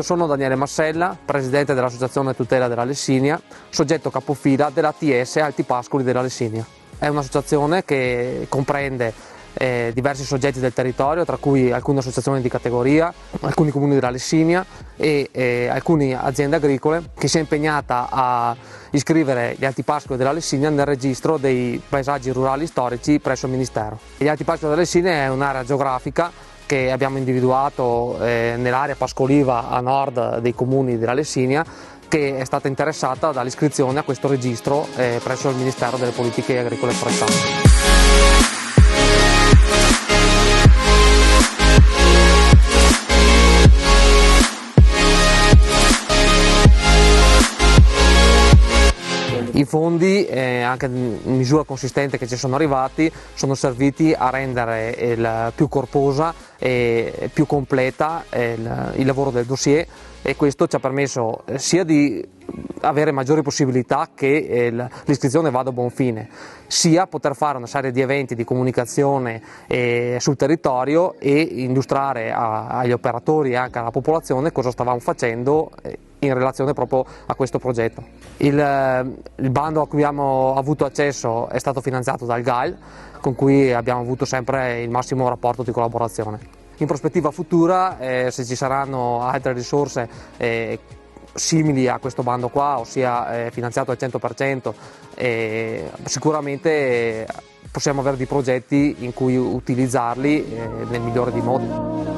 sono Daniele Massella, presidente dell'Associazione Tutela della Lessinia, soggetto capofila dell'ATS Alti Pascoli della Lessinia. È un'associazione che comprende diversi soggetti del territorio, tra cui alcune associazioni di categoria, alcuni comuni della Lessinia e alcune aziende agricole, che si è impegnata a iscrivere gli Alti Pascoli della Lessinia nel registro dei paesaggi rurali storici presso il Ministero. Gli Alti Pascoli della Lessinia è un'area geografica che abbiamo individuato nell'area pascoliva a nord dei comuni della Lessinia, che è stata interessata dall'iscrizione a questo registro presso il Ministero delle Politiche Agricole e Forestali. I fondi, anche in misura consistente che ci sono arrivati, sono serviti a rendere più corposa e più completa il lavoro del dossier, e questo ci ha permesso sia di avere maggiori possibilità che l'iscrizione vada a buon fine, sia poter fare una serie di eventi di comunicazione sul territorio e illustrare agli operatori e anche alla popolazione cosa stavamo facendo in relazione proprio a questo progetto. Il bando a cui abbiamo avuto accesso è stato finanziato dal GAIL, con cui abbiamo avuto sempre il massimo rapporto di collaborazione. In prospettiva futura, se ci saranno altre risorse simili a questo bando qua, ossia finanziato al 100%, sicuramente possiamo avere dei progetti in cui utilizzarli nel migliore dei modi.